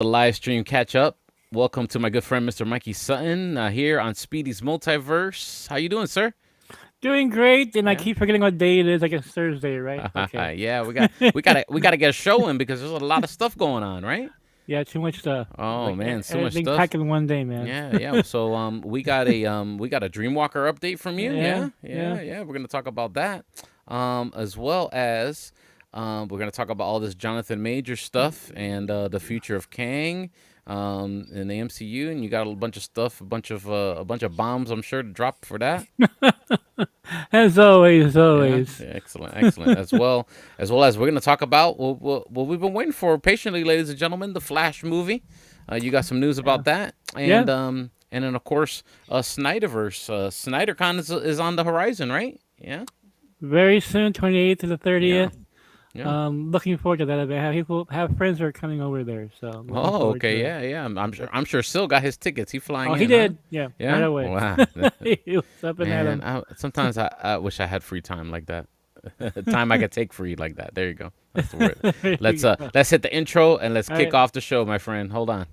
The live stream catch up. Welcome to my good friend Mr. Mikey Sutton here on Speedy's Multiverse. How you doing, sir? Doing great, and I Yeah. keep forgetting what day it is. I guess Thursday, right? Okay. Yeah, we gotta get a show in because there's a lot of stuff going on, right? Yeah, too much stuff. Oh Like man, so much everything stuff. packed in one day, man. Yeah. So we got a Dreamwalker update from you. Yeah, Yeah, yeah. yeah, yeah. We're gonna talk about that, as well as we're gonna talk about all this Jonathan Major stuff and the future of Kang, in the MCU. And you got a bunch of stuff, a bunch of bombs, I'm sure, to drop for that. As always, as Yeah, always. yeah, excellent, excellent. As well as we're gonna talk about what we've been waiting for patiently, ladies and gentlemen, the Flash movie. You got some news Yeah, about that, yeah. and then of course, Snyderverse. SnyderCon is on the horizon, right? Yeah, Very soon, 28th to the yeah, 30th. yeah. Looking forward to that event. Have friends who are coming over there, so I'm looking Oh, forward okay, to it. yeah, yeah. I'm sure Sil got his tickets. He flying Oh, he in, huh? did. Yeah, right Yeah. away. Wow. He was up and at Man, him. sometimes I wish I had free time like that. Time I could take free like that. There you go. That's the word. There Let's you go. let's hit the intro and let's All kick right. off the show, my friend. Hold on.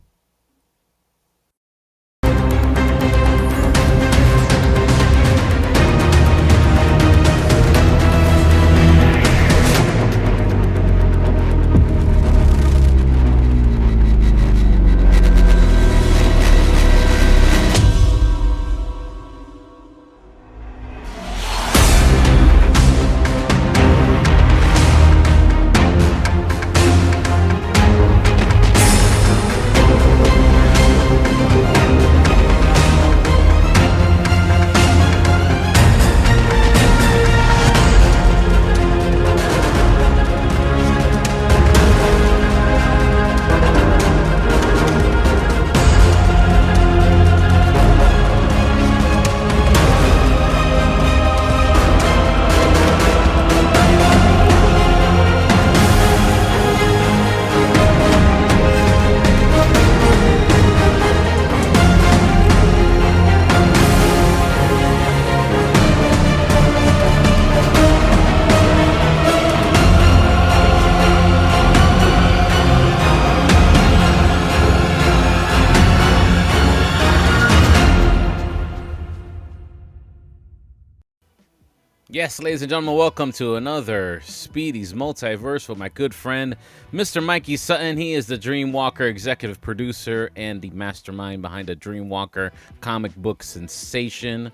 Yes, ladies and gentlemen, welcome to another Speedy's Multiverse with my good friend, Mr. Mikey Sutton. He is the Dreamwalker executive producer and the mastermind behind the Dreamwalker comic book sensation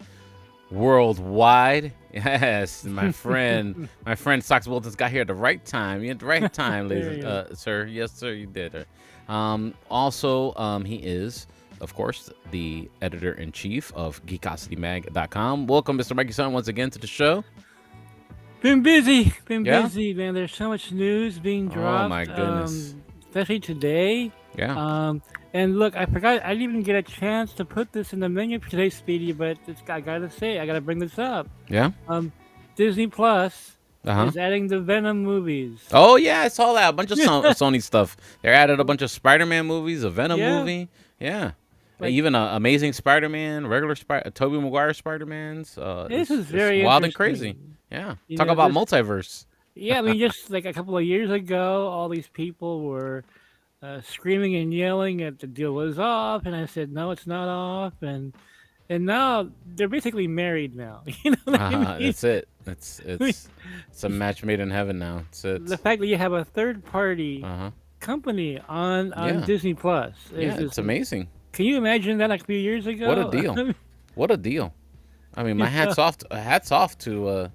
worldwide. Yes, my friend Sox Wilton's got here at the right time. You at the right time, There ladies, you go. sir. Yes, sir, you did. Also, he is, of course, the editor in chief of geekositymag.com. Welcome, Mr. Mikey Sutton, once again to the show. Been Yeah. busy, man. There's so much news being Oh my dropped, goodness. especially today. Yeah. And look, I forgot, I didn't even get a chance to put this in the menu for today's Speedy, but I gotta say, I gotta bring this up. Yeah. Um, Disney Plus Uh huh. is adding the Venom movies. Oh yeah, I saw that. A bunch of Sony stuff. They added a bunch of Spider-Man movies, a Venom Yeah, movie. Yeah. like Even Amazing Spider-Man, regular Tobey Maguire Spider-Mans. this is It's very wild and crazy. interesting. Yeah. You Talk know, about this, multiverse. yeah, I mean, just like a couple of years ago, all these people were screaming and yelling that the deal was off, and I said, no, it's not off, and now they're basically married now. You know what I mean? That's it. It's a match made in heaven now. The It's fact that you have a third party uh huh. company on Yeah. Disney Plus is Yeah. just. It's amazing. Can you imagine that like a few years What a ago? deal. What a deal. I mean, my Yeah, hats off to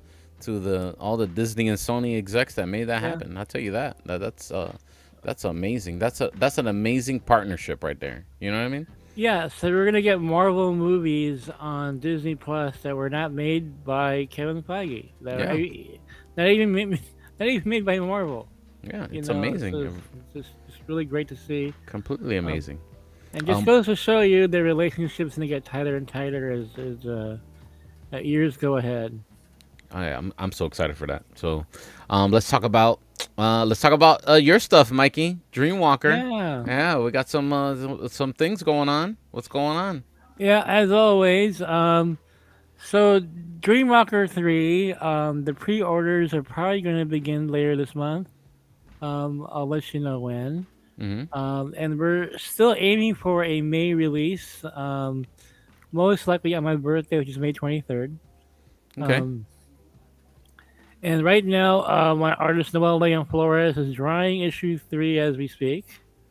the all the Disney and Sony execs that made that yeah, happen. I'll tell you that. That's amazing. That's an amazing partnership right there. You know what I mean? yeah. So we're gonna get Marvel movies on Disney Plus that were not made by Kevin Feige. That Yeah. are not even made, not even made by Marvel. Yeah, You it's know, so amazing. it's really great to see. Completely Um, amazing. and just Um goes to show you their relationship's gonna get tighter and tighter as years go ahead. I'm so excited for that. So, let's talk about your stuff, Mikey. Dreamwalker. Yeah. Yeah, we got some things going on. What's going on? Yeah, as always. So Dreamwalker 3, the pre-orders are probably going to begin later this month. I'll let you know when. Mm-hmm. And we're still aiming for a May release. Most likely on my birthday, which is May 23rd. Okay. Um, and right now, my artist Noel Leon Flores is drawing issue 3 as we speak.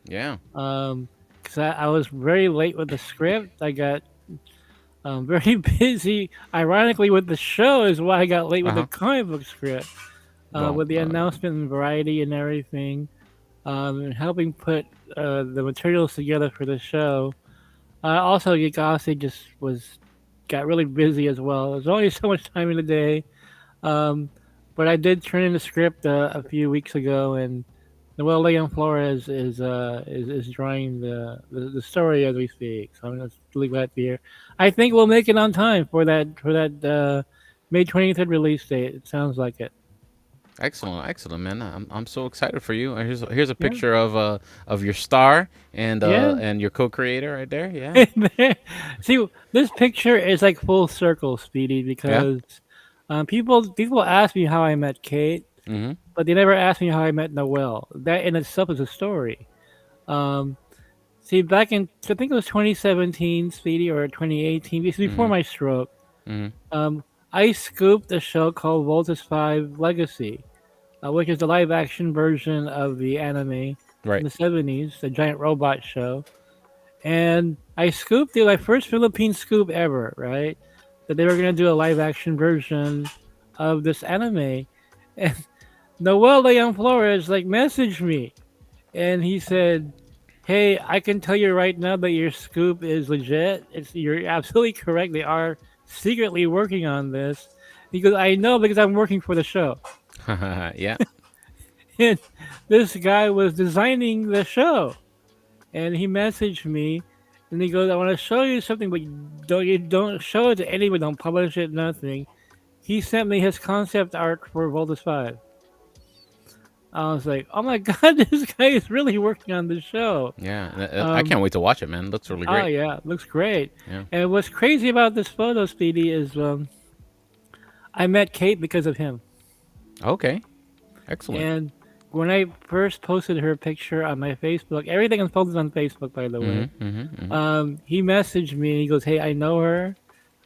Yeah. Because I was very late with the script. I got very busy, ironically, with the show, is why I got late with the Uh-huh. comic book script. Well, With the announcement and Variety and everything, and helping put the materials together for the show. Also, Yagase just got really busy as well. There's only so much time in the day. Um, but I did turn in the script a few weeks ago, and Noel Leon Flores is drawing the story as we speak. So I'm just really glad to hear. I think we'll make it on time for that May 23rd release date. It sounds like it. excellent, excellent, man. I'm so excited for you. Here's a Yeah. picture of your star Yeah. and your co-creator right there. Yeah. See, this picture is like full circle, Speedy, Yeah. because people ask me how I met Kate, Mm-hmm. but they never ask me how I met Noel. That in itself is a story. Um, See, back in I think it was 2017, Speedy, or 2018, this is before Mm-hmm. my stroke. Mm-hmm. Um, I scooped a show called Voltus 5 Legacy, which is the live action version of the anime in Right. the 70s, the giant robot show. And I scooped it, my first Philippine scoop ever, right? That they were going to do a live action version of this anime. And Noel Leon Flores like messaged me and he said, "Hey, I can tell you right now that your scoop is legit. You're absolutely correct. They are secretly working on this." He goes, "I know because I'm working for the show." Yeah. And this guy was designing the show, and he messaged me, and he goes, "I want to show you something, but you don't show it to anyone. Don't publish it. Nothing." He sent me his concept art for Voltus 5. I was like, "Oh my god, this guy is really working on the show." Yeah. I Um, can't wait to watch it, man. Looks really Oh great. yeah, looks great. Yeah. And what's crazy about this photo, Speedy, is I met Kate because of him. Okay. Excellent. And when I first posted her picture on my Facebook, everything is posted on Facebook, by the way. Mm-hmm. Mm-hmm. Mm-hmm. He messaged me and he goes, "Hey, I know her.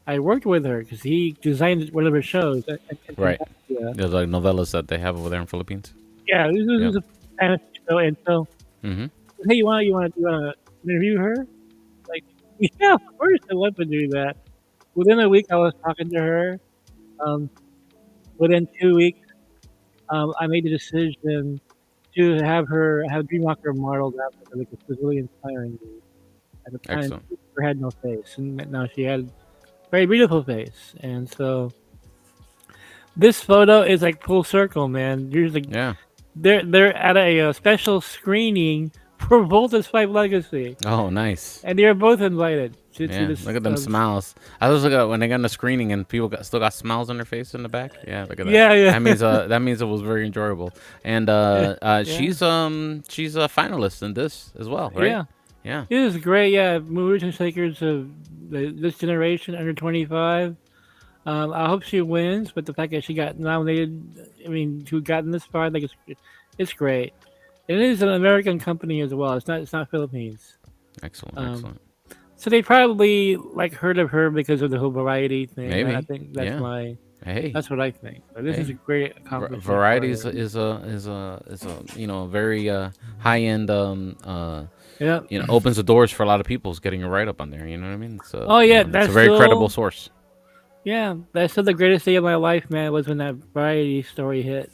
I worked with her because he designed one of her shows." Right. Yeah, There's like novellas that they have over there in Philippines. yeah, this Yep. is a fantasy show, and so Mm-hmm. hey, you want to interview her? Like, yeah, of course I love to do that. Within a week, I was talking to her. Um, Within 2 weeks, I made the decision to have Dreamwalker modeled after her because it was really inspiring me. At the time, Excellent. she had no face, and now she had a very beautiful face. And so this photo is like full circle, man. There's like Yeah. they're at a special screening for Voltus 5 Legacy, Oh, nice. and they are both invited to Yeah, this. look at them smiles. I was looking at when they got in the screening and people still got smiles on their face in the back. Yeah, look at that. Yeah, yeah, That means it was very enjoyable. And yeah, she's a finalist in this as well, right? yeah. Yeah. It is great. Yeah, movers and shakers of this generation under 25. I hope she wins, but the fact that she got nominated, I mean, who gotten this far, like it's great. And it is an American company as well. It's not Philippines. Excellent, Um, excellent. so they probably like heard of her because of the whole variety thing. I Maybe. think Yeah. Hey. that's what I think. So this is a Hey. great accomplishment for Variety her. is a very high end Yeah. opens the doors for a lot of people getting a write up on there. You know what I mean? It's Oh yeah, it's a that's very credible still source. yeah. That's still the greatest day of my life, man. Was when that variety story hit.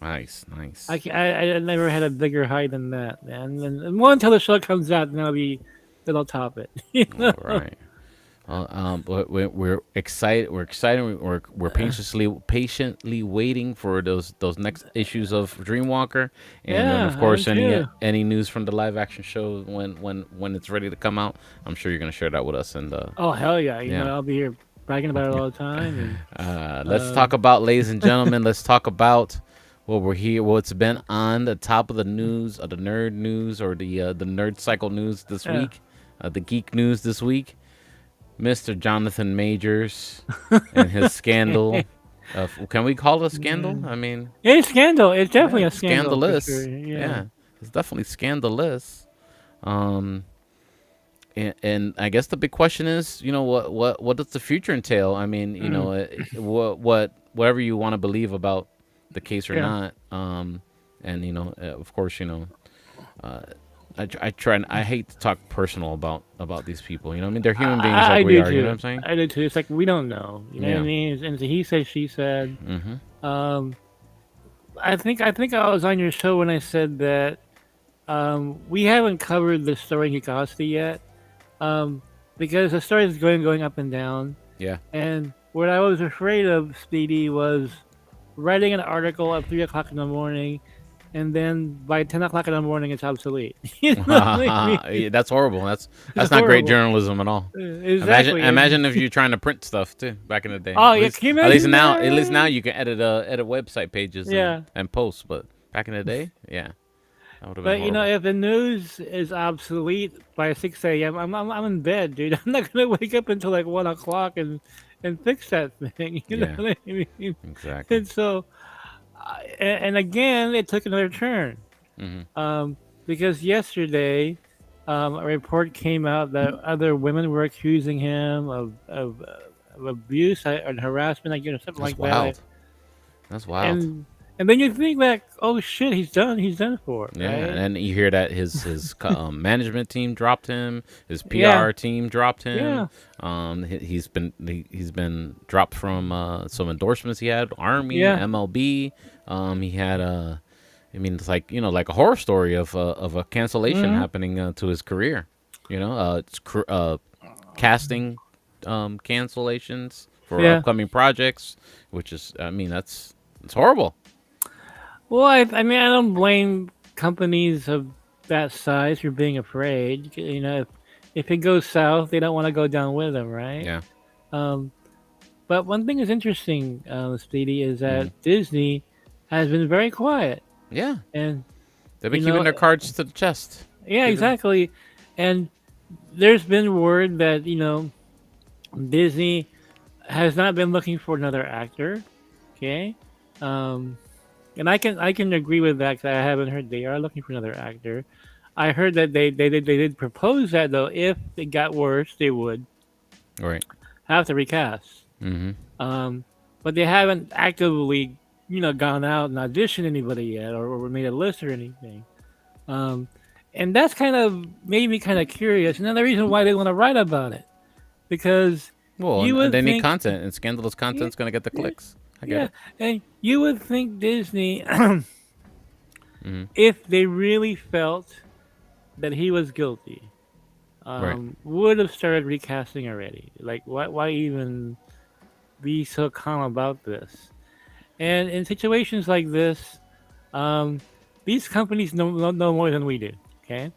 Nice, nice. I never had a bigger high than that, man. And more until the show comes out, then I'll top it. You All know? right. But we're excited. We're excited. We're patiently waiting for those next issues of Dreamwalker, and then of Yeah, I am course too. any news from the live action show when it's ready to come out. I'm sure you're gonna share that with us. And Oh hell yeah! yeah, I'll be here bragging about it all the time. And let's talk about, ladies and gentlemen. Let's talk about what we're here. What's been on the top of the news, of the nerd news, or the nerd cycle news this yeah, week, the geek news this week. Mr. Jonathan Majors and his scandal. Can we call it a scandal? I mean, it's scandal. It's definitely yeah, a scandal for sure. scandalous. Yeah, Yeah. It's definitely scandalous. Um, and I guess the big question is, what does the future entail? I mean, Mm, whatever you want to believe about the case or yeah. not. And of course, uh, I try and I hate to talk personal about these people. I mean, they're human beings like I we do are. You know what too. I'm saying? I do too. It's like we don't know. You know what I Yeah. mean? And so he said, she said. Mm-hmm. Um, I think I was on your show when I said that we haven't covered the story in Kikasti yet. Um, because the story is going up and down. Yeah. And what I was afraid of, Speedy, was writing an article at 3 o'clock in the morning, and then by 10 o'clock in the morning, it's obsolete. You know what I mean? Yeah, that's horrible. That's It's not great horrible. journalism at all. Imagine Exactly. And imagine if you're trying to print stuff too back in the day. oh yeah, can you imagine At least now that? you can edit website pages Yeah. and post. But back in the day, yeah, that would have been But horrible. if the news is obsolete by 6 a.m., I'm in bed, dude. I'm not gonna wake up until like 1 o'clock and fix that thing. You know Yeah, what I mean? exactly. And so, and again, it took another turn. Hmm. Um, because yesterday, a report came out that other women were accusing him of abuse and harassment, like something That's like that. wild. That's wild. And and then you think like, oh shit, he's done for, Yeah, right? and you hear that management team dropped him, his Yeah, PR team dropped him. yeah, He's been dropped from some endorsements he had, Army, yeah. MLB. He had I mean, it's like like a horror story of a cancellation Hmm. happening to his career. Casting cancellations for Yeah. upcoming projects, which is, I mean, it's horrible. Well, I mean, I don't blame companies of that size for being afraid. If it goes south, they don't want to go down with them, right? Yeah. Um, but one thing is interesting, Speedy, is Hmm. that Disney has been very quiet, Yeah. and They've been you keeping know, their cards to the chest. yeah, Keeping. exactly. And there's been word that Disney has not been looking for another actor. Okay, um, and I can agree with that because I haven't heard they are looking for another actor. I heard that they did propose that though if it got worse they would Right. have to recast. Mm-hmm. Um, but they haven't actively gone out and auditioned anybody yet or made a list or anything. Um, and that's kind of made me kind of curious. Another reason why they want to write about it because Well, you and would they need think, content, and scandalous yeah, content's gonna get the yeah, clicks. I get yeah, it. and you would think Disney, Mm-hmm. if they really felt that he was guilty, Right. would have started recasting already. Like, why even be so calm about this? And in situations like this, um, these companies know more than we do. Okay,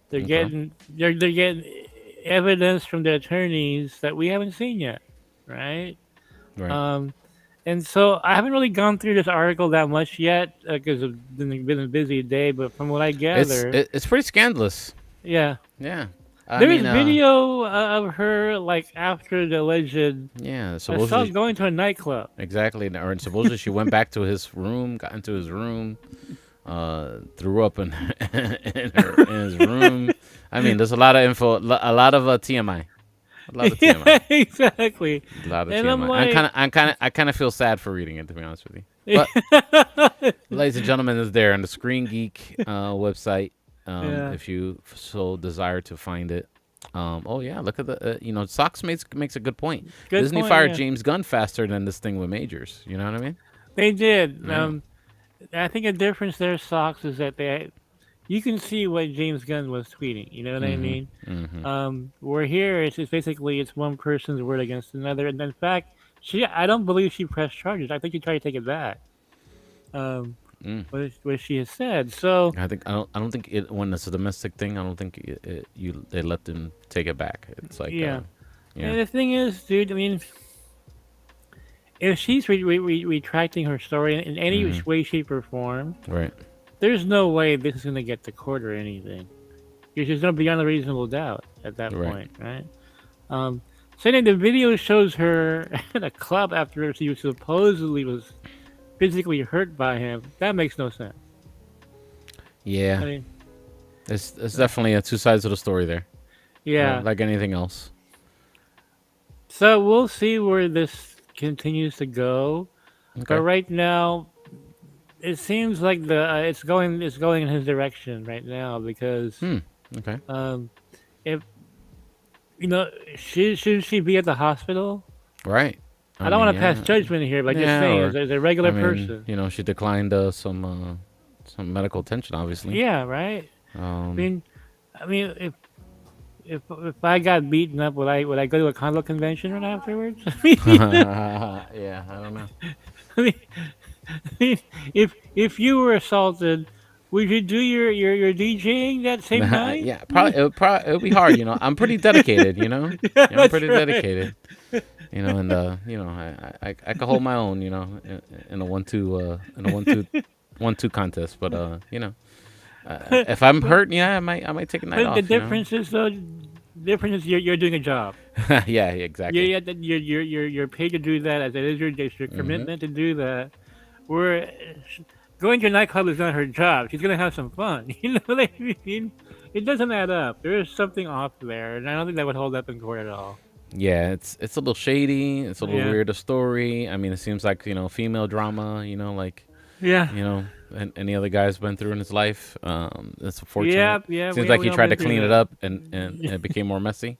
they're Okay. getting they're getting evidence from the attorneys that we haven't seen yet, right? Right. Um, and so I haven't really gone through this article that much yet because I've been a busy day. But from what I gather, It's pretty scandalous. yeah, Yeah. I there is mean, video of her like after the alleged yeah. assault Supposedly, going to a nightclub. exactly. Or supposedly she went back to his room, got into his room, threw up in in his room. I mean, there's a lot of info, a lot of TMI, a lot of TMI, Yeah, exactly. a lot of And I'm TMI. like, I kind of feel sad for reading it, to be honest with you. But ladies and gentlemen, is there on the Screen Geek website, yeah, if you so desire to find it. Oh yeah, look at the Sox makes a good point. good Disney point. fired Yeah, James Gunn faster than this thing with Majors. You know what I mean? they did. Yeah. I think a difference there, Socks, is that you can see what James Gunn was tweeting. You know what I Mhm. mean? Mhm. Where here it's basically it's one person's word against another, and in fact, I don't believe she pressed charges. I think she tried to take it back. Um, Mm. what she has said. So I don't think it when it's a domestic thing. I don't think they let them take it back. It's like yeah, yeah. and the thing is, dude, I mean, if she's retracting her story in any Mhm. way, shape, or form, Right. there's no way this is gonna get to court or anything. It's just gonna be beyond a reasonable doubt at that Right. point, right? Um, saying the video shows her at a club after she supposedly was physically hurt by him. That makes no sense. Yeah, I mean, it's definitely two sides of the story there. yeah. Like anything else. So we'll see where this continues to go. But Okay. right now, it seems like the it's going in his direction right now because Hmm. Okay. um if you know should she be at the hospital? Right. I I don't mean, want to pass yeah, judgment here, but just yeah. saying Or, as a I regular mean, person. she declined some medical attention, obviously. Yeah, right. I Um. mean, I mean, if I got beaten up, would I go to a condo convention right afterwards? Yeah. I don't know. I mean, if you were assaulted, would you do your DJing that same night? Yeah. Probably it would be hard. I'm pretty dedicated. Yeah, Yeah, I'm that's pretty right. dedicated. And I could hold my own. In a 1-2 contest. But if I'm hurt, yeah, I might take a night But the off. difference is though, difference is you're doing a job. Yeah, You're exactly. yeah, you're paid to do that as it is your Hmm. commitment to do that. Where going to a nightclub is not her job. She's gonna have some fun. You know what I mean? It doesn't add up. There is something off there, and I don't think that would hold up in court at all. Yeah, it's a little shady. It's a little Yeah, weird a story. I mean, it seems like female drama. Like yeah, and any other guy's been through in his life. It's yeah, unfortunate. yeah. Seems We like we he all tried been to through clean it that. up and it became more messy.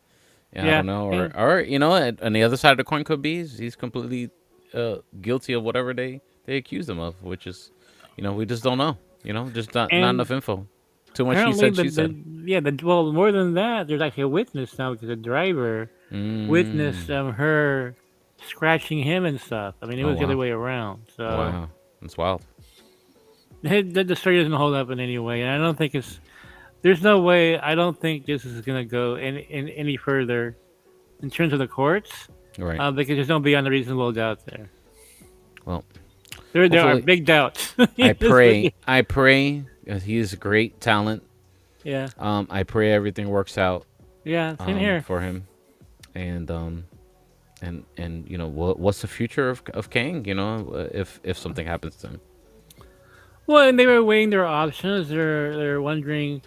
Yeah, I Yeah, don't know. Or and on the other side of the coin could be he's completely guilty of whatever they accuse him of, which is, we just don't know. Just not and enough info. Too much he apparently said, the she said. the yeah the well more than that. There's actually a witness now because the driver witnessed Mm. her scratching him and stuff. I mean, it Oh was the other wow. way around. So Wow. That's wild. the story doesn't hold up in any way, and I don't think it's. There's no way. I don't think this is gonna go in any further in terms of the courts, Right. because there's no beyond a reasonable doubt there. Well, There are hopefully, big doubts. I Just pray. like- I pray. He is a great talent. yeah, I pray everything works out yeah. Same here. for him, and what's the future of Kang? If something happens to him. Well, and they were weighing their options. They're wondering,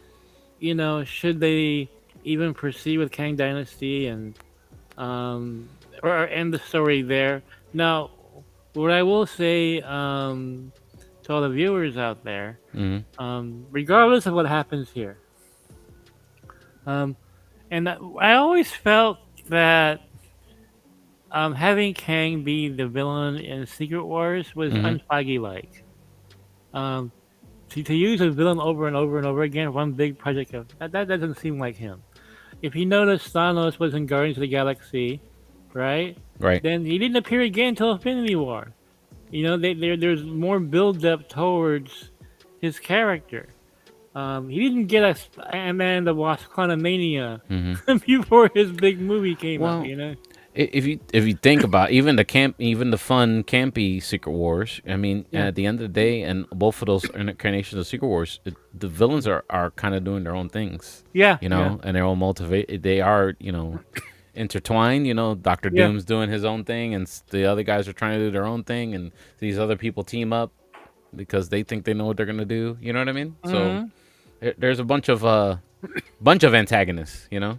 should they even proceed with Kang Dynasty and or end the story there. Now, what I will say to all the viewers out there, Hmm. regardless of what happens here, um, and I always felt that having Kang be the villain in Secret Wars was Hmm. unfaggy like. Um, to use a villain over and over and over again, one big project of that doesn't seem like him. If you notice, Thanos was in Guardians of the Galaxy, right? Right. Then he didn't appear again until Infinity War. There's more build up towards his character. He didn't get a Ant-Man and the Wasp Quantumania Hmm. before his big movie came out. Well, if you think about even the fun campy Secret Wars, I mean, Yeah, at the end of the day, and both of those incarnations of Secret Wars, the villains are kind of doing their own things, yeah, yeah, and their own motivate. They are intertwined. Doctor yeah. Doom's doing his own thing, and the other guys are trying to do their own thing, and these other people team up because they think they know what they're gonna do. You know what I mean? So Hmm. there's a bunch of antagonists, and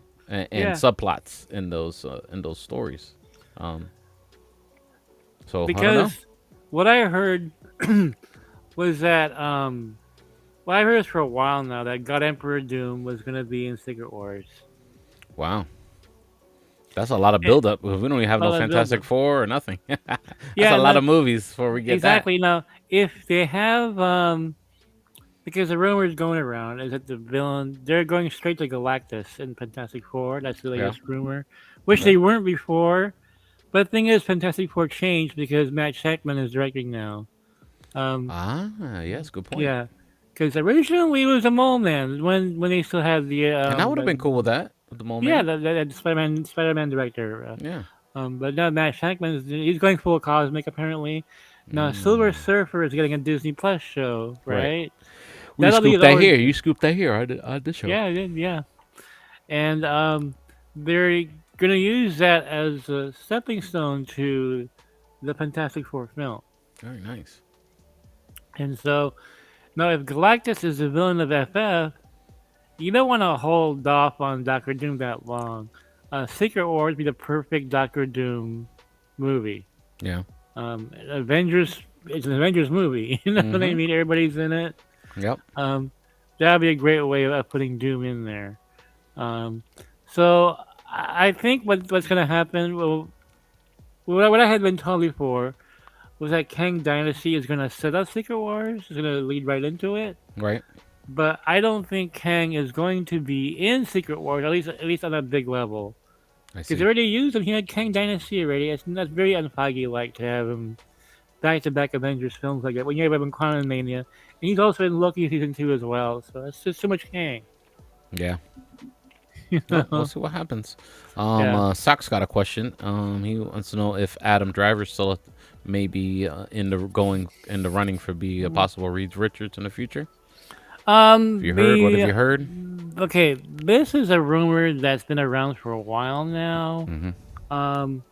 Yeah, subplots in those stories. Um, so I don't know. because what I heard was that well, I heard this for a while now that God Emperor Doom was gonna be in Secret Wars. Wow, that's a lot of Eh, buildup. We don't even have no well, Fantastic Four or nothing. That's a yeah, lot no, of movies before we get that. exactly. Now, if they have because the rumor is going around is that the villain they're going straight to Galactus in Fantastic Four. That's the Yeah. latest rumor, which Okay. they weren't before. But the thing is, Fantastic Four changed because Matt Shackman is directing now. Um, Ah, yes, good point. yeah, because originally it was a Mole Man when they still had And I would have been cool with that with the Mole yeah Man. the Spider-Man director. Yeah. But now Matt Shackman he's going full cosmic apparently. Now Silver Mm. Surfer is getting a Disney Plus show, Right. right? We That'll be scooped that always here. You scooped that here. I did show. yeah yeah, and they're gonna use that as a stepping stone to the Fantastic Four film, Very nice. and so Now, if Galactus is the villain of FF, you don't want to hold off on Doctor Doom that long. Secret Wars would be the perfect Doctor Doom movie. Yeah. Avengers, it's an Avengers movie. You know what I Mm-hmm. mean? Everybody's in it. Yep. Um, that would be a great way of putting Doom in there. Um, so I think what's going to happen, well, what I had been told before was that Kang Dynasty is going to set up Secret Wars, is going to lead right into it. Right. But I don't think Kang is going to be in Secret Wars, at least on a big level. I Because they see. already used him. He had Kang Dynasty already. That's very unfaggy like to have him back-to-back Avengers films like that. When you have him in Quantum Mania, and he's also in Loki season 2 as well. So it's just too much Kang. Yeah. You Well, we'll know? see what happens. Yeah. Sock's got a question. He wants to know if Adam Driver's still maybe in the running for be a possible Reed Richards in the future. Have you heard? What have The you heard? okay, this is a rumor that's been around for a while now. Mm-hmm. Um,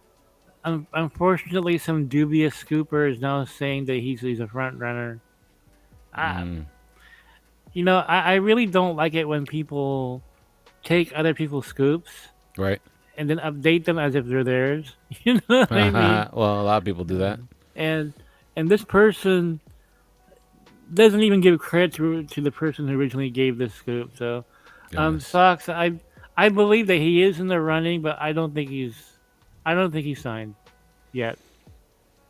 unfortunately, some dubious scooper is now saying that he's a front runner. I, Mm, I really don't like it when people take other people's scoops right. and then update them as if they're theirs. You know what I mean? Well, a lot of people do that. And and this person doesn't even give credit to the person who originally gave this scoop. So, Goodness. Sox, I believe that he is in the running, but I don't think he's signed yet.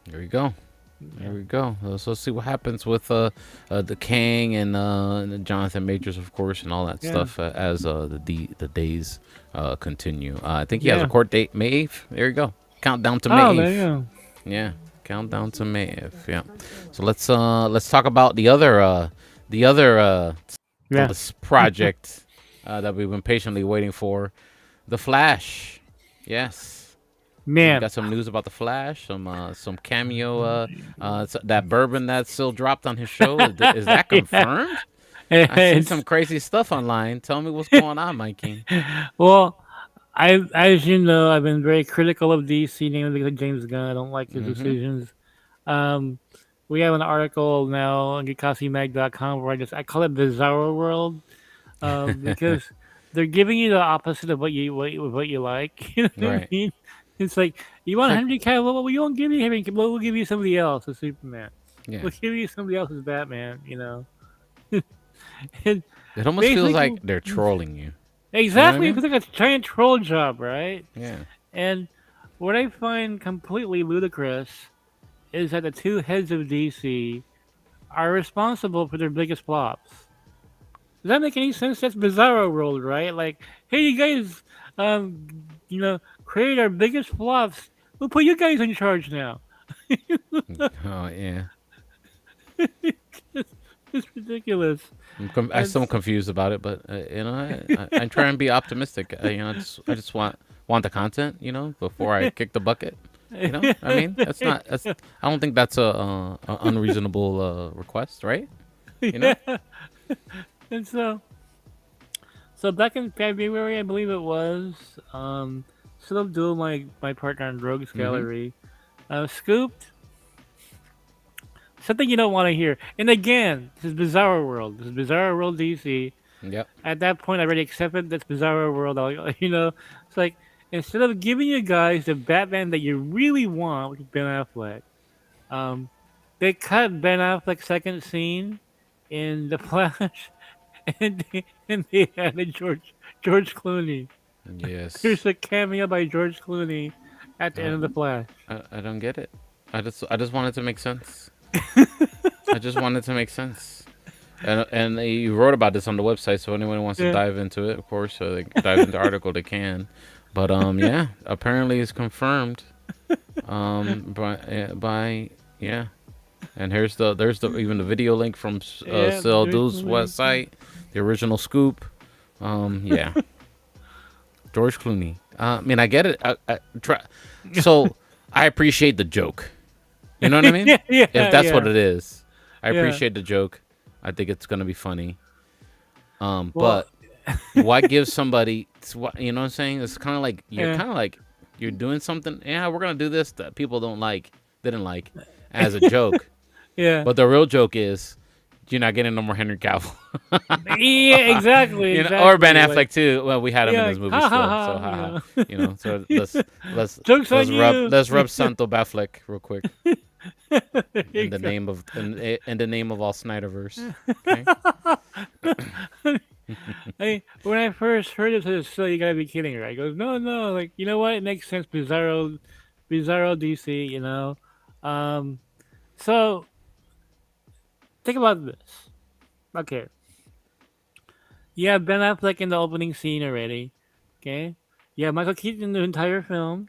There we go. There Yeah. we go. Let's see what happens with the Kang and Jonathan Majors, of course, and all that Yeah. stuff as the days continue. I think he has a Yeah. court date May 8th. There you go. Countdown to Oh, May there you 8th. go. Yeah, countdown to May 8th. Yeah. So let's talk about the other Yeah. this project that we've been patiently waiting for, The Flash. Yes. We Man, got some news about the Flash, some cameo, that bourbon that still dropped on his show. Is that yeah. confirmed? I seen some It's crazy stuff online. Tell me what's going on, Mikey. well, as you know, I've been very critical of DC, namely because of James Gunn. I don't like his Mm-hmm. decisions. Um, we have an article now on GeekosiMag.com where I call it Bizarro World, because they're giving you the opposite of what you like. You know what I Right. mean? It's like you It's want like, Henry Cavill, well, we won't give you Henry Cavill. We'll give you somebody else, a Superman. yeah. We'll give you somebody else's Batman. And It almost feels like basically, they're trolling you. You know what I exactly, it mean? feels like a giant troll job, right? Yeah. And what I find completely ludicrous is that the two heads of DC are responsible for their biggest flops. Does that make any sense? That's Bizarro World, right? Like, hey, you guys, um, create our biggest flops. We'll put you guys in charge now. Oh yeah. It's ridiculous. I And still am confused about it, but I try and be optimistic. I just want the content, before I kick the bucket. I mean, I don't think that's a unreasonable request, right? You know? yeah. And so back in February, I believe it was, still doing my partner on Rogues Mm-hmm. Gallery, scooped something you don't want to hear. And again, this is Bizarro World. This is Bizarro World DC. Yep. At that point, I already accepted that's Bizarro World. It's like instead of giving you guys the Batman that you really want, which is Ben Affleck, um, they cut Ben Affleck's second scene in The Flash, and they added George Clooney. Yes. There's a cameo by George Clooney at the end Uh, of The Flash. I don't get it. I just want it to make sense. I just want it to make sense. And you wrote about this on the website, so anyone who wants to Yeah. dive into it, of course, so they can dive into the article, they can. But yeah, apparently it's confirmed. By yeah, and there's the even the video link from Yeah, Sel George Du's Clooney. website, the original scoop. Yeah, George Clooney. I mean, I get it. So I appreciate the joke. You know what I mean? Yeah, If yeah, that's what yeah, it is, I yeah. appreciate the joke. I think it's gonna be funny. Well, But why give somebody? You know what I'm saying? It's kind of like yeah, you're doing something. Yeah, we're gonna do this that people didn't like, as a joke. yeah, But the real joke is You're not getting no more Henry Cavill. Yeah, exactly, Or Ben exactly. Affleck too. Well, we had him in Yeah, this movie ha ha still, so ha. haha. So let's Jokes on you. let's rub Santo Affleck real quick There you in the go. name of in the name of all Snyderverse. Okay. When I first heard it, I said, "So you gotta be kidding, right?" He goes, "No, no, like you know what? It makes sense. Bizarro DC, you know." Um, so think about this. Okay, you have Ben Affleck in the opening scene already. Okay, you have Michael Keaton in the entire film.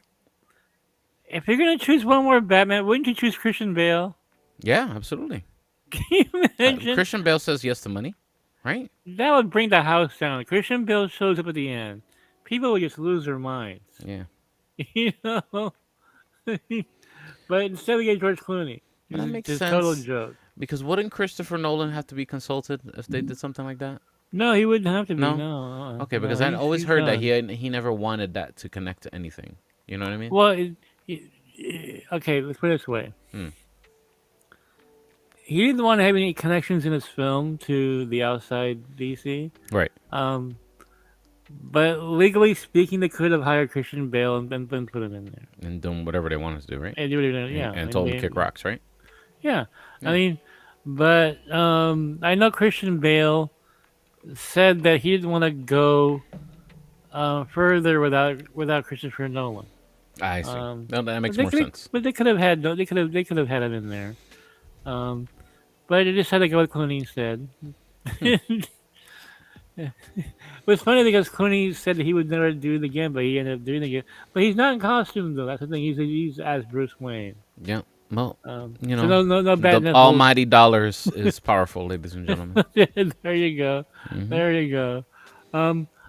If you're gonna choose one more Batman, wouldn't you choose Christian Bale? Yeah, absolutely. Can you imagine? Christian Bale says yes to money, right? That would bring the house down. Christian Bale shows up at the end. People would just lose their minds. Yeah. You know? But instead we get George Clooney. That makes Just total sense joke. because wouldn't Christopher Nolan have to be consulted if they did something like that? No, he wouldn't have to be. No. No. Okay, No, because I always he's heard that done. he never wanted that to connect to anything. You know what I mean? Well, okay, let's put it this way. Hmm. He didn't want to have any connections in his film to the outside DC. Right. Um, but legally speaking, they could have hired Christian Bale and put him in there. And doing whatever they wanted to do, right? And do it, yeah. And told him to kick rocks, right? Yeah. Yeah. I mean, but I know Christian Bale said that he didn't want to go further without Christopher Nolan. I see. No, That makes they more could, sense. but they could have had they could have had him in there. Um, but they just had to go with Clooney instead. It was funny because Clooney said that he would never do it again, but he ended up doing it again. But he's not in costume though. That's the thing. He's as Bruce Wayne. Yeah. Well, So no bad. the almighty dollars is powerful, ladies and gentlemen. There you go. Mhm. There you go.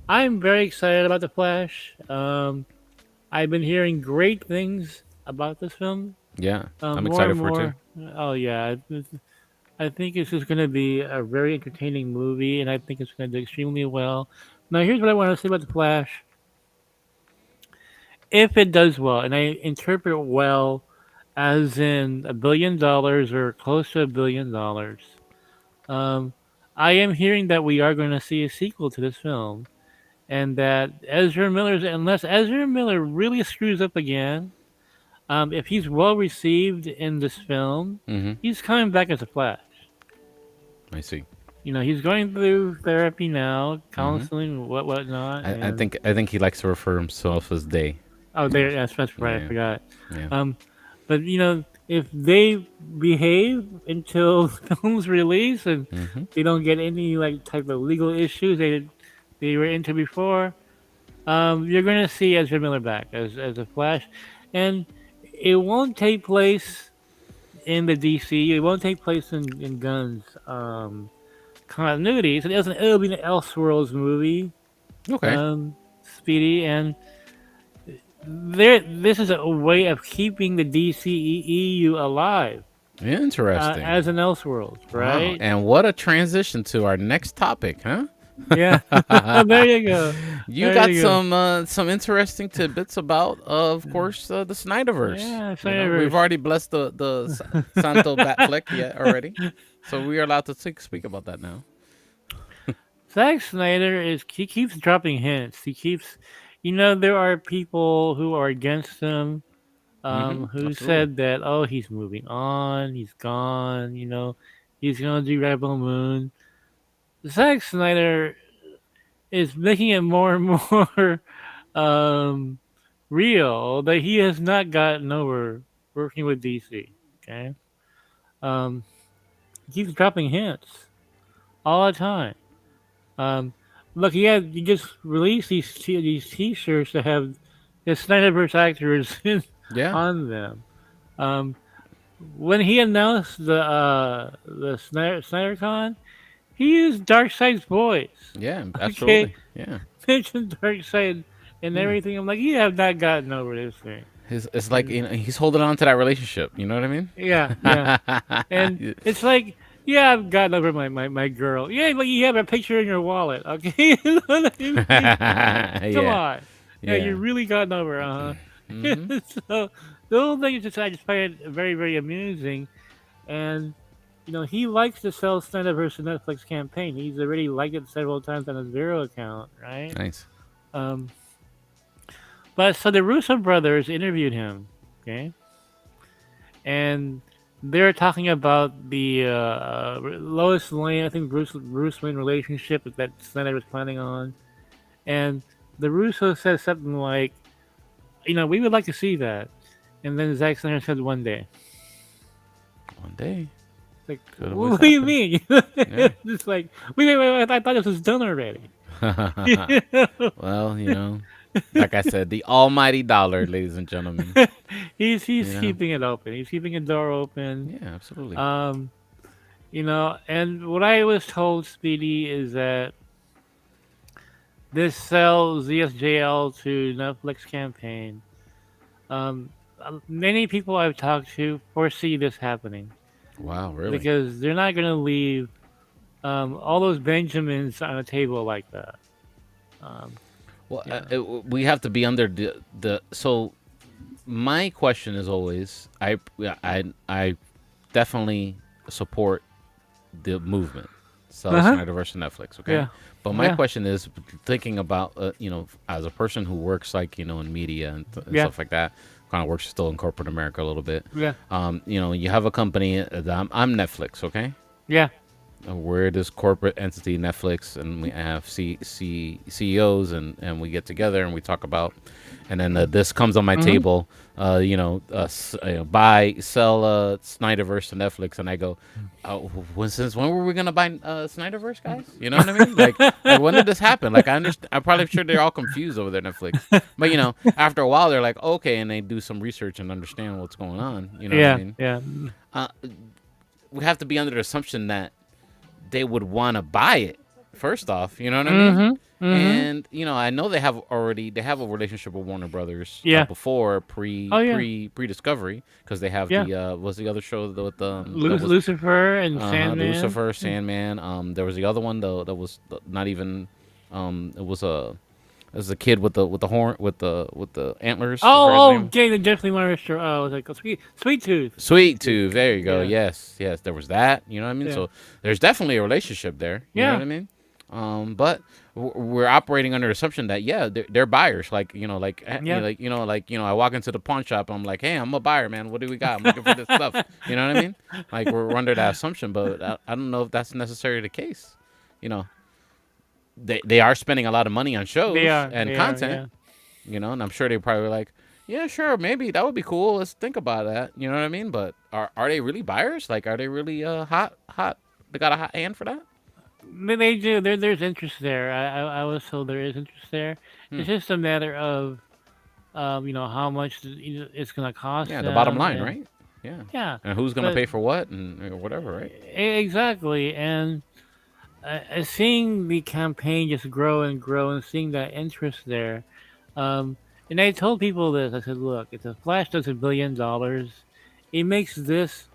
I'm very excited about The Flash. I've been hearing great things about this film. Yeah, I'm More excited and for it too. more. Oh yeah, I think it's just going to be a very entertaining movie, and I think it's going to do extremely well. Now, here's what I want to say about The Flash. If it does well, and I interpret well as in $1 billion or close to $1 billion, um, I am hearing that we are going to see a sequel to this film, and that unless Ezra Miller really screws up again, if he's well received in this film, Hmm. he's coming back as a Flash. I see. He's going through therapy now, Hmm. counseling, whatnot. I think he likes to refer himself as they. Oh, that's right. I Yeah. forgot. Yeah. But if they behave until the film's release and Hmm. they don't get any like type of legal issues they were into before, you're going to see Ezra Miller back as a Flash, and it won't take place in the DC. It won't take place in Gunn's continuity. So it'll be an Elseworlds movie, Okay. Speedy, and this is a way of keeping the DCEU alive Interesting. as an Elseworlds, Wow. right? And what a transition to our next topic, huh? Yeah, there you go. You There got you go. some interesting tidbits about, of course, the Snyderverse. Yeah, We've Snyderverse. already blessed the Santo Batfleck yet already, so we are allowed to speak about that now. Zack Snyder he keeps dropping hints. He keeps, there are people who are against him, who Absolutely. said that he's moving on, he's gone, he's gonna do Rebel Moon. Zack Snyder is making it more and more um, real that he has not gotten over working with DC. Okay, um, he keeps dropping hints all the time. Um, look, he just released these T-shirts that have the Snyderverse actors Yeah, on them. Um, when he announced the SnyderCon, he used Darkseid's voice. yeah, Okay, absolutely. Yeah, mentioned Darkseid and yeah. everything. I'm like, you have not gotten over this thing. It's like he's holding on to that relationship. You know what I mean? Yeah, yeah. And it's like, yeah, I've gotten over my girl. Yeah, but you have a picture in your wallet, okay? You know what I mean? Come Yeah, on. Yeah, yeah. you really gotten over, Hmm. So the whole thing is just I just find it very, very amusing. And he likes to sell Snyderverse to Netflix campaign. He's already liked it several times on his Vero account, right? Nice. Um, but so the Russo brothers interviewed him, okay, and they're talking about the Lois Lane, I think Bruce Wayne relationship that Snyder was planning on, and the Russo said something like, we would like to see that, and then Zack Snyder said one day. One day Like, could always what do you happen. mean? Yeah. It's like, wait, I thought this was done already. Well, like I said, the almighty dollar, ladies and gentlemen. He's You know. keeping it open. He's keeping a door open. Yeah, absolutely. Um, and what I was told, Speedy, is that this sells ZSJL to Netflix campaign. Um, Many people I've talked to foresee this happening Wow, really? because they're not going to leave all those Benjamins on a table like that. Um, Well, yeah. we have to be under the. So my question is always, I definitely support the movement, sell Uh huh. Snyderverse to Netflix. Okay, Yeah. but my Yeah. question is thinking about as a person who works like in media and Yeah. stuff like that, kind of works still in corporate America a little bit. Yeah. You have a company. I'm Netflix. Okay, Yeah. we're this corporate entity, Netflix, and we have CEOs, and we get together and we talk about, and then this comes on my Mm-hmm. table, buy, sell Snyderverse to Netflix, and I go, since when were we gonna buy Snyderverse, guys? You know what I mean? Like when did this happen? Like I understand, I'm probably sure they're all confused over there, Netflix, but after a while they're like, okay, and they do some research and understand what's going on. You know what I Yeah. mean? Yeah. Uh, we have to be under the assumption that they would want to buy it first off, you know what I mean? Mm-hmm. Mm-hmm. And I know they have a relationship with Warner Brothers Yeah. before Oh yeah. pre discovery, because they have Yeah. the what's the other show that was Lucifer and Sandman. Lucifer, Sandman. There was the other one though that was not even it was a kid with the horn with the antlers. I forgot his Oh, name. okay. They definitely want to. Oh, it was like a sweet tooth. Sweet Tooth. There you go. Yeah. Yes, yes. There was that. You know what I mean? Yeah. So there's definitely a relationship there. You know Yeah. what I mean? But we're operating under the assumption that they're buyers. Like Yeah. I walk into the pawn shop. I'm like, hey, I'm a buyer, man. What do we got? I'm looking for this stuff. You know what I mean? Like we're under that assumption, but I don't know if that's necessarily the case. You know, they are spending a lot of money on They shows are. and They are. content. Yeah. And I'm sure they probably were like, yeah, sure, maybe that would be cool. Let's think about that. You know what I mean? But are they really buyers? Like, are they really hot? They got a hot hand for that? They do. There's interest there. I was told there is interest there. Hmm. It's just a matter of how much it's gonna cost Yeah, the bottom them, line, and right? Yeah. yeah, And who's gonna but pay for what and whatever, right? exactly. And seeing the campaign just grow and grow, and seeing that interest there, um, and I told people this. I said, look, if the Flash does $1 billion, it makes this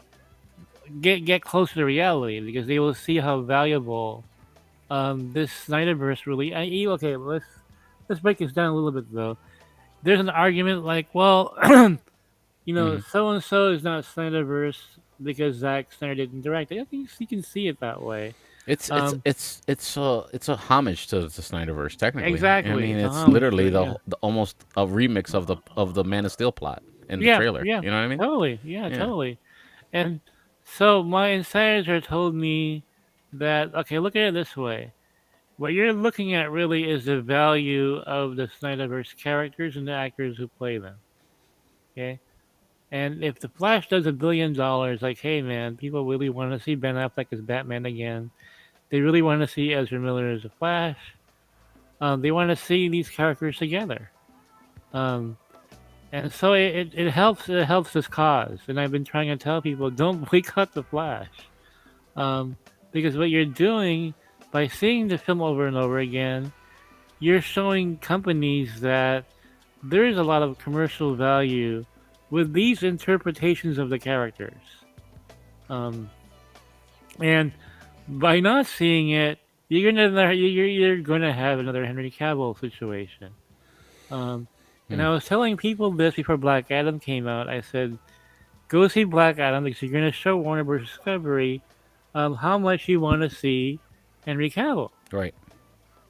get closer to reality because they will see how valuable this Snyderverse really. Okay, let's break this down a little bit though. There's an argument like, well, Hmm. so and so is not Snyderverse because Zack Snyder didn't direct it. I think you can see it that way. It's it's Um, it's it's a homage to the Snyderverse, technically. I exactly, mean, it's a it's homage to literally it. Yeah, the almost a remix of the Man of Steel plot in the yeah, trailer. yeah, You know what I mean? totally, yeah, Yeah. totally. And so my insiders are told me that okay, look at it this way. What you're looking at really is the value of the Snyderverse characters and the actors who play them. Okay, and if the Flash does $1 billion, like, hey man, people really want to see Ben Affleck as Batman again. They really want to see Ezra Miller as a Flash. They want to see these characters together. Um, and so it helps. It helps this cause. And I've been trying to tell people, don't boycott the Flash, um, because what you're doing by seeing the film over and over again, you're showing companies that there is a lot of commercial value with these interpretations of the characters. Um, and by not seeing it, you're gonna have another Henry Cavill situation. Um, and Hmm. I was telling people this before Black Adam came out. I said, go see Black Adam because you're gonna show Warner Bros. Discovery how much you want to see Henry Cavill. Right.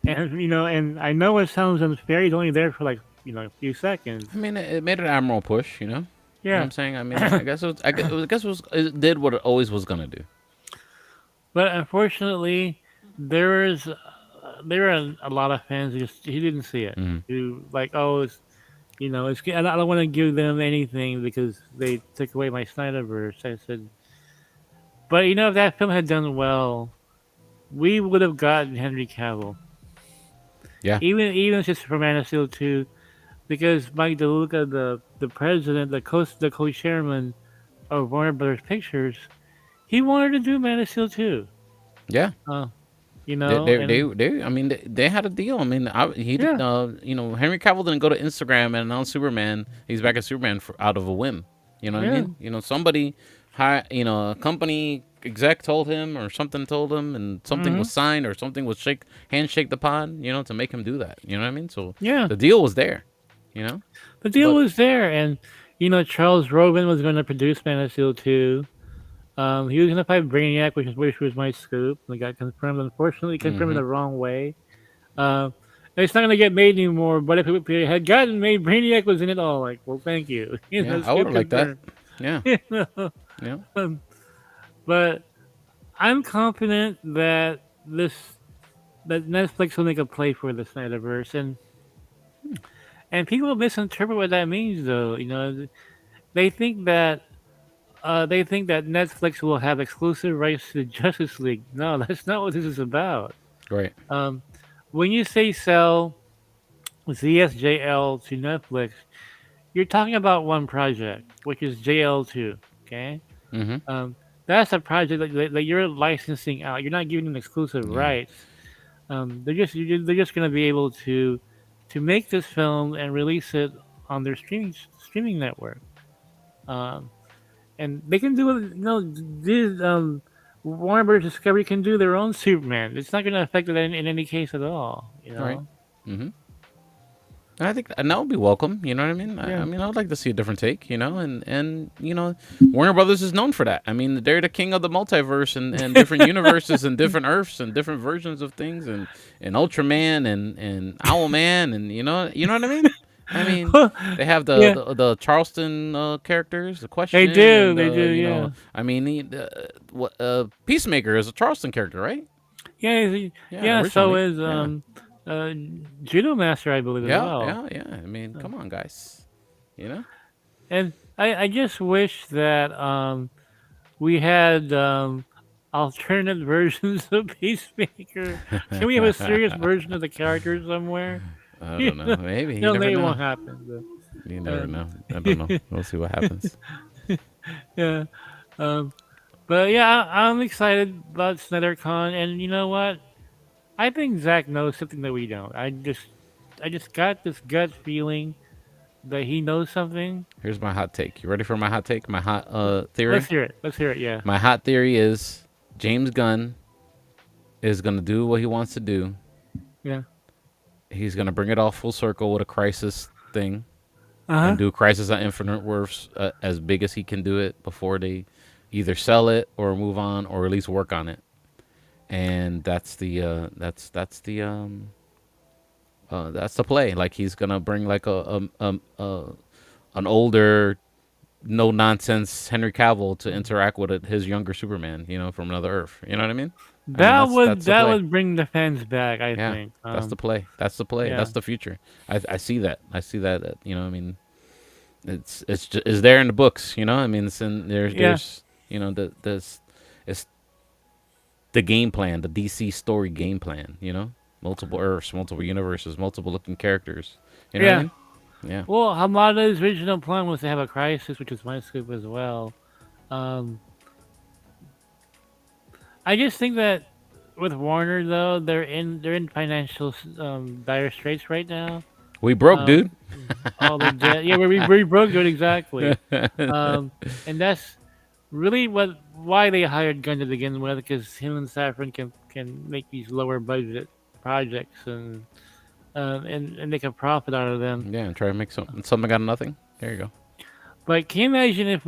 And and I know it sounds unfair. He's only there for like a few seconds. I mean, it made an admiral push. You know what Yeah, I'm saying? I mean, I guess it was. I guess it did what it always was gonna do. but unfortunately, there was there were a lot of fans who just he didn't see it. Hmm. Who like, oh, it's I don't want to give them anything because they took away my Snyderverse. I said, but if that film had done well, we would have gotten Henry Cavill. Yeah. Even just for Man of Steel 2, because Mike DeLuca, the president, the co-chairman of Warner Brothers Pictures, he wanted to do Man of Steel 2. Yeah. Uh, and I mean, they had a deal. I mean, he did. yeah, Henry Cavill didn't go to Instagram and announce Superman. He's back as Superman out of a whim. You know what I yeah, mean? Somebody, a company exec told him, or something told him, and something hmm was signed, or something was handshake upon. To make him do that. You know what I mean? So yeah. the deal was there. You know, The deal but was there, and Charles Robin was going to produce Man of Steel 2. He was going to fight Brainiac, which was my scoop. It got confirmed. Unfortunately, confirmed in hmm the wrong way. Uh, it's not going to get made anymore. But if it had gotten made, Brainiac was in it all. Like, well, thank you. yeah, I would Scoop have liked that. confirmed. Yeah, You know? yeah, Um, but I'm confident that Netflix will make a play for the Snyderverse, and people misinterpret what that means. Though they think that Netflix will have exclusive rights to Justice League. No, that's not what this is about. right. Um, when you say sell ZSJL to Netflix, you're talking about one project, which is JL2. Okay, hmm um, that's a project that you're licensing out. You're not giving them exclusive Yeah, rights. They're just going to be able to make this film and release it on their streaming network. Um, and they can do it. These Warner Bros. Discovery can do their own Superman. It's not going to affect it in any case at all. right. hmm I think and that would be welcome. You know what I mean? I Yeah, mean, I would like to see a different take. And Warner Brothers is known for that. I mean, they're the king of the multiverse and different universes and different Earths and different versions of things and Ultraman and Owlman and you know what I mean? I mean, they have yeah, the Charleston characters, the they Question, do. and They do. Yeah, I mean, Peacemaker is a Charleston character, right? yeah, Yeah, yeah. So originally. is Yeah. uh, Judo Master, I believe, as Yeah, well. yeah, yeah. I mean, come on, guys. You know? And I just wish that we had alternate versions of Peacemaker. Can we have a serious version of the character somewhere? I You don't know. know, Maybe you no, never maybe it know. won't happen. You But, never know. I don't know. We'll see what happens. yeah, um, but yeah, I'm excited about SnyderCon, and you know what? I think Zach knows something that we don't. I just got this gut feeling that he knows something. Here's my hot take. You ready for my hot take? My hot Let's theory. hear it. Let's hear it. Yeah, My hot theory is James Gunn is gonna do what he wants to do. yeah. He's gonna bring it all full circle with a crisis thing Uh huh. and do Crisis on Infinite Worlds as big as he can do it before they either sell it or move on or at least work on it. And that's the play. Like he's gonna bring like an older, no nonsense Henry Cavill to interact with his younger Superman, from another Earth. You know what I mean? I mean That that's would that's the that play. would bring the fans back. I Yeah, think. that's the play. That's the play. Yeah, That's the future. I see that. I see that. I mean, it's there in the books. I mean, it's in there's yeah, there's there's it's the game plan, the DC story game plan. Multiple Earths, multiple universes, multiple looking characters. You know what I yeah. mean? Yeah. Well, Hamada's original plan was to have a crisis, which is my scoop as well. Um, I just think that with Warner though, they're in financial dire straits right now. We broke, Um, dude. all the debt. Yeah, we broke it exactly. And that's really why they hired Gunn to begin with, because him and Safran can make these lower budget projects and make a profit out of them. Yeah, and try to make something out of nothing. There you go. But can you imagine if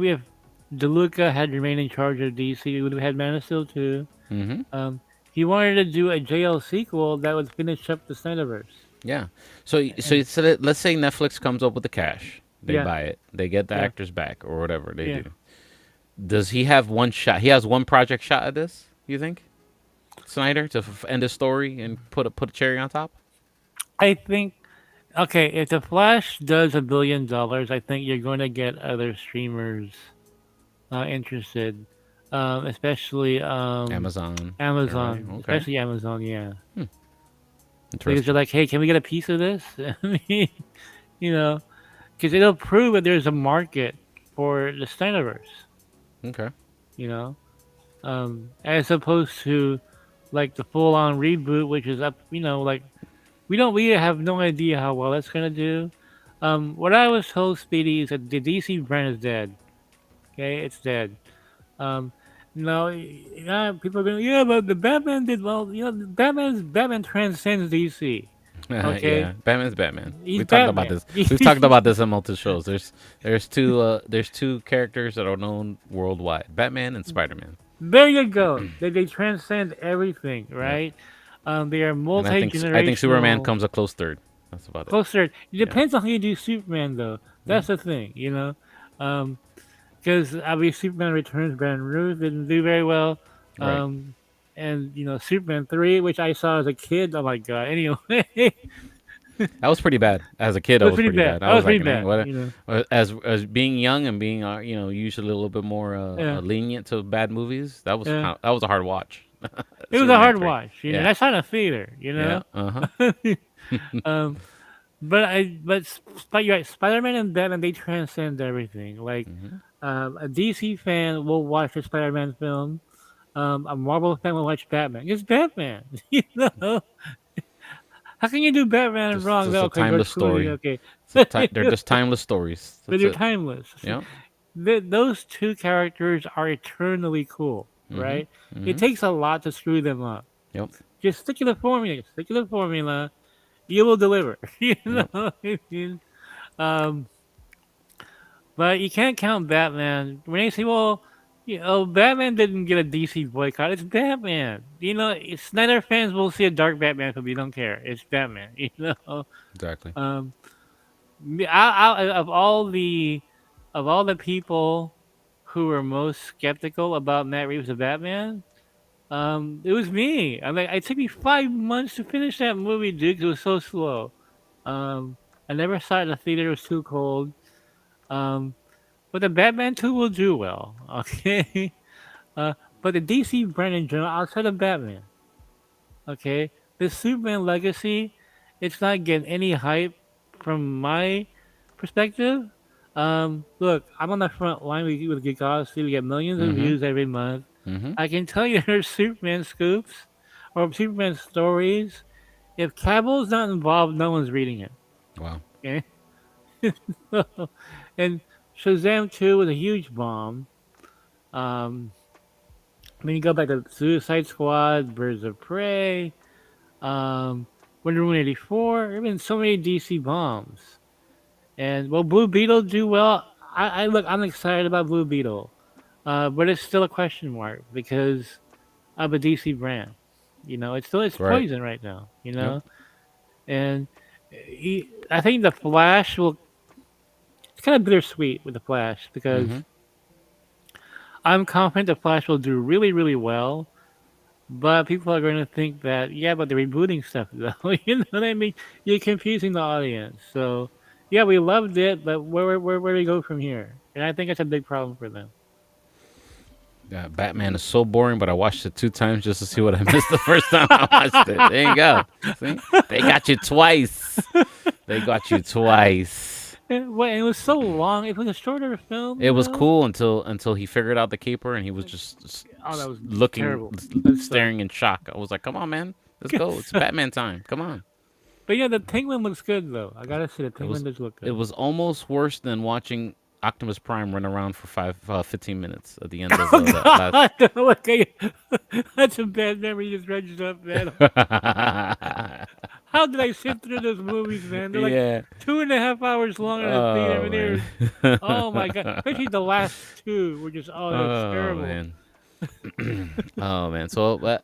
DeLuca had remained in charge of DC, we would have had Man of Steel 2. Mm-hmm. Um, he wanted to do a JL sequel that would finish up the Snyderverse. Yeah. So And let's say Netflix comes up with the cash. They yeah, buy it. They get the yeah, actors back or whatever they yeah. do. Does he have one shot? He has one project shot at this. You think Snyder to end his story and put a cherry on top? I think okay, if the Flash does $1 billion, I think you're going to get other streamers interested, especially Amazon. Everybody. Amazon, Okay. especially Amazon, yeah, because they're Interesting. like, hey, can we get a piece of this? I mean, you know, because it'll prove that there's a market for the Snyderverse, Okay. you know, as opposed to like the full-on reboot, which is up, like we have no idea how well that's gonna do. What I was told, Speedy, is that the DC brand is dead. Okay, it's dead. Um, no, yeah, people are going, yeah, but the Batman did well. Batman transcends DC. Okay, Yeah, Batman's Batman. he's We talked about Batman. this. We've talked about this on multiple shows. There's two characters that are known worldwide: Batman and Spider Man. There you go. They transcend everything, Yep. right? They are And I think Superman multi-generational. comes a close third. That's about it. Closer. It Yeah. depends on how you do Superman, though. Mm, That's the thing, because obviously Superman Returns, Brand Ruth didn't do very well. right. Um, and Superman 3, which I saw as a kid. Oh my god! Anyway, it That was pretty bad. As a kid, that was was pretty pretty bad. bad. That I was was pretty like, man, bad. what? As being young and being usually a little bit more Yeah, lenient to bad movies, that was yeah. that was a hard watch. It was a Superman hard 3. watch. And Yeah. I saw it in a theater. Yeah. Uh-huh. um, but you're right. Spider-Man and Batman, they transcend everything. Like, Hmm. a DC fan will watch a Spider-Man film. A Marvel fan will watch Batman. It's Batman. How can you do Batman wrong? Just No, a okay, timeless George Clooney. story. Okay, They're just timeless stories. but That's they're it. timeless. Yeah. Those two characters are eternally cool, Mm-hmm. right? It Mm-hmm. takes a lot to screw them up. Yep. Just stick to the formula. Stick to the formula. You will deliver. you know Yep. what I mean? Um, but you can't count Batman. When they say, well, Batman didn't get a DC boycott. It's Batman. Snyder fans will see a dark Batman film. You don't care. It's Batman. Exactly. Um, of all the people who were most skeptical about Matt Reeves' Batman, it was me. I mean, it took me 5 months to finish that movie, dude. 'Cause it was so slow. Um, I never saw it in the theater; it was too cold. Um, but the Batman 2 will do well, okay. uh, but the DC brand in general, outside of Batman, okay, the Superman legacy, it's not getting any hype from my perspective. Look, I'm on the front line with Geek Odyssey. We get millions of Mm-hmm. views every month. Mm-hmm. I can tell you there's Superman scoops or Superman stories. If Cavill's not involved, no one's reading it. Wow. Okay? And Shazam 2 was a huge bomb. Um, when you go back to Suicide Squad, Birds of Prey, um, Wonder Woman 84, there have been so many DC bombs. And will Blue Beetle do well? I'm excited about Blue Beetle, but it's still a question mark because of a DC brand. It's Right. poison right now. Yep. And I think the Flash will. It's kind of bittersweet with the Flash because Mm-hmm. I'm confident the Flash will do really, really well. But people are going to think that, yeah, but they're rebooting stuff, though. You know what I mean? You're confusing the audience. So, yeah, we loved it, but where do we go from here? And I think that's a big problem for them. Yeah, Batman is so boring, but I watched it 2 times just to see what I missed the first time I watched it. There you go. See? They got you twice. They got you twice. It was so long. It was a shorter film, It was cool until he figured out the caper and he was just Oh, that was looking, terrible. That sucked. staring in shock. I was like, "Come on, man, let's go. It's Batman time. Come on." But yeah, the Penguin looks good, though. I gotta say, the It was Penguin does look it good. was almost worse than watching Optimus Prime run around for 15 minutes at the end of the last. Okay, that's a bad memory just registered up, man. How did I sit through those movies, man? They're like Yeah. 2.5 hours long in the theater. I Oh mean, they were, man. oh my god, especially the last two were just, oh, that was Oh terrible. man. Oh man. So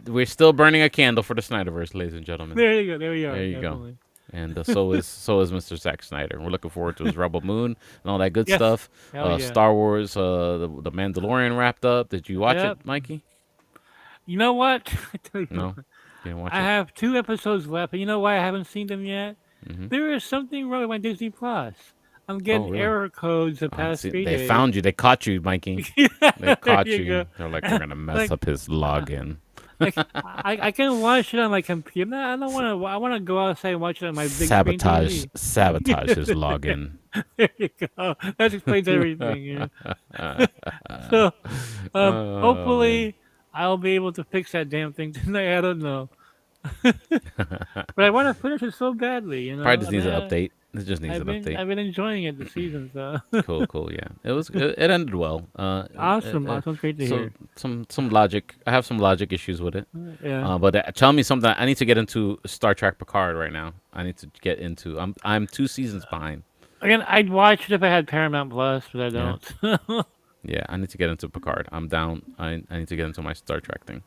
we're still burning a candle for the Snyderverse, ladies and gentlemen. There you go. There we are. There you go. Definitely. And so is Mr. Zack Snyder. We're looking forward to his Rebel Moon and all that good Yes. stuff. Hell yeah. Star Wars, the Mandalorian wrapped up. Did you watch Yep. it, Mikey? You know what? I tell you No, what, you didn't watch I it. have 2 episodes left, and you know why I haven't seen them yet? Hmm. There is something wrong with my Disney Plus. I'm getting really? error codes the past See, 3 they days. found you. They caught you, Mikey. Yeah, They caught there you you. go. They're like, we're gonna mess Like, up his login. like I can watch it on my computer. I don't want to. I want to go outside and watch it on my big screen Sabotage TV. his login. There you go. That explains everything. Yeah. So, Oh, hopefully, I'll be able to fix that damn thing tonight. I don't know, but I want to finish it so badly. You know, probably just I needs mean, an update. It just needs I've an been update. I've been enjoying it this season. So Cool, yeah. It ended well. awesome, great to so hear. some logic. I have some logic issues with it. Yeah. But tell me something. I need to get into Star Trek Picard right now. I need to get into. I'm 2 seasons behind. Again, I'd watch it if I had Paramount Plus, but I don't. Yeah, I need to get into Picard. I'm down. I need to get into my Star Trek thing.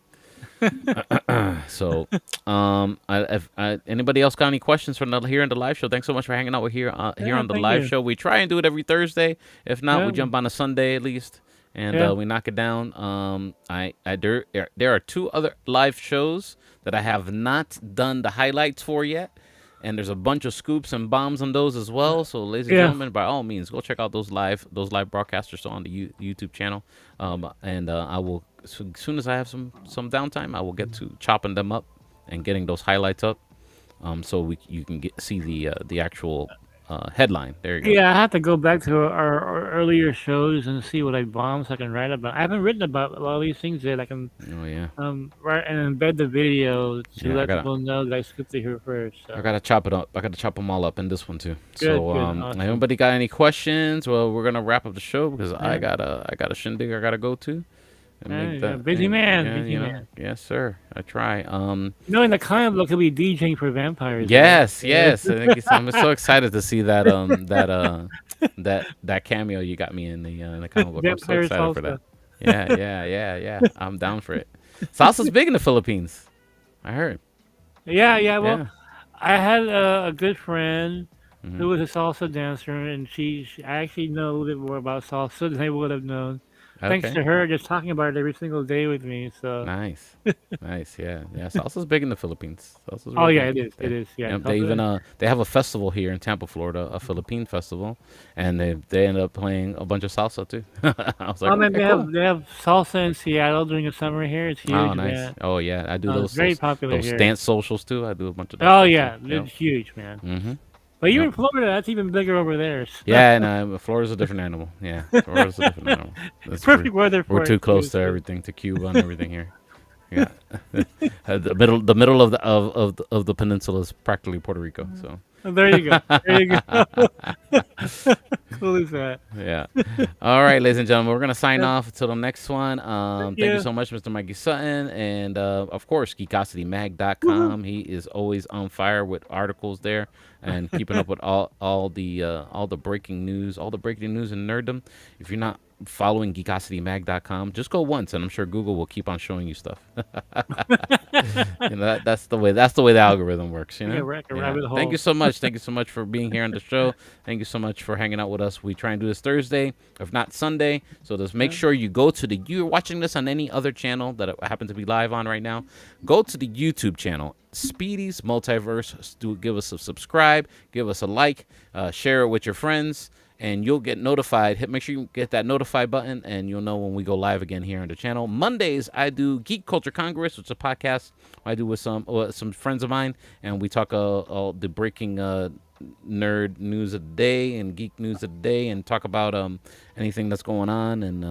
So, if anybody else got any questions from here on the live show? Thanks so much for hanging out with here on the thank live you. show. We try and do it every Thursday. If not, we Yeah. jump on a Sunday at least, and Yeah. we knock it down. There are 2 other live shows that I have not done the highlights for yet. And there's a bunch of scoops and bombs on those as well. So, ladies and Yeah. gentlemen, by all means, go check out those live broadcasters on the YouTube channel. And I will, as soon as I have some downtime, I will get to chopping them up and getting those highlights up. So you can see the actual headline. There you go. Yeah, I have to go back to our earlier shows and see what I bombed so I can write about. I haven't written about a lot of these things yet. I can Oh yeah. write and embed the video to Yeah, I let gotta- people know that I scooped it here first. So. I gotta chop it up. I gotta chop them all up in this one too. Good, So, good, awesome. anybody got any questions? Well, we're gonna wrap up the show because I Yeah. got a shindig I gotta go to. And Yeah, make you're a busy man, busy man. Yes, sir. I try. You know, in the comic book, he'll be DJing for vampires. Yes, right? yes. I think I'm so excited to see that that cameo you got me in the comic book. I'm so Vampire excited for salsa. that. Yeah. I'm down for it. Salsa's big in the Philippines. I heard. Yeah. Well, Yeah. I had a good friend Mhm. who was a salsa dancer, and I actually know a little bit more about salsa than I would have known. Thanks Okay. to her just talking about it every single day with me. So, Nice. Yeah. Salsa's big in the Philippines. Salsa's oh real yeah, big. it is. Yeah, They salsa- even they have a festival here in Tampa, Florida, a Philippine festival, and they end up playing a bunch of salsa too. I was like, Oh man, okay, cool. they have salsa in Seattle during the summer here. It's huge, Oh, nice. man. Oh, yeah. I do It's very popular those here. dance socials too. I do a bunch of. Oh yeah, it's huge, man. Mm-hmm. But you're Yep. in Florida, that's even bigger over there. So Yeah, no, Florida's a different animal. Yeah, Florida's a different animal. perfect weather for We're it, too close too, to so- everything, to Cuba and everything here. Yeah, the middle of the peninsula is practically Puerto Rico. So There you go. There you go. Cool as that. yeah. All right, ladies and gentlemen, we're gonna sign off until the next one. Thank you you. so much, Mr. Mikey Sutton, and of course, geekositymag.com. He is always on fire with articles there and keeping up with all the breaking news, in nerddom. If you're not following geekositymag.com, just go once, and I'm sure Google will keep on showing you stuff. That's the way the algorithm works. You know. Yeah, like a rabbit hole. Thank you so much. Thank you so much for being here on the show. Thank you so much for hanging out with us. We try and do this Thursday, if not Sunday. So just make sure you go to you're watching this on any other channel that it happen to be live on right now. Go to the YouTube channel, Speedys Multiverse. Give us a subscribe, give us a like, share it with your friends, and you'll get notified. Make sure you get that notify button, and you'll know when we go live again here on the channel. Mondays, I do Geek Culture Congress, which is a podcast I do with some friends of mine, and we talk all the breaking nerd news of the day and geek news of the day, and talk about anything that's going on and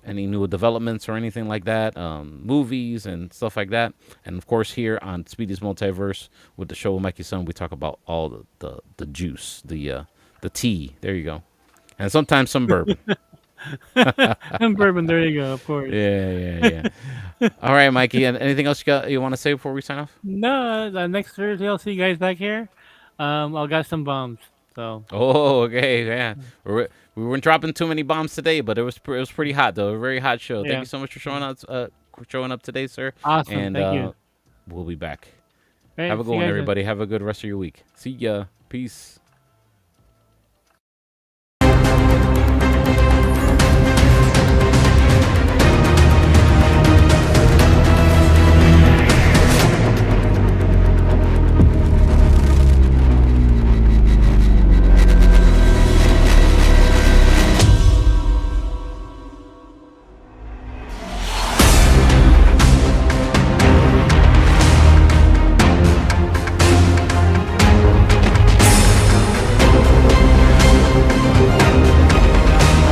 any new developments or anything like that, movies and stuff like that. And of course, here on Speedy's Multiverse with the show with Mikey Son, we talk about all the juice, the tea. There you go, and sometimes some bourbon. And bourbon. There you go. Of course. Yeah. All right, Mikey. And anything else you want to say before we sign off? No, next Thursday I'll see you guys back here. I'll got some bombs. So Oh, okay, yeah. We weren't dropping too many bombs today, but it was pretty hot though. A very hot show. Thank yeah, you so much for showing up today, sir. awesome. And Thank you. we'll be back. All Have right, a good see you one, guys. everybody. Have a good rest of your week. See ya. Peace.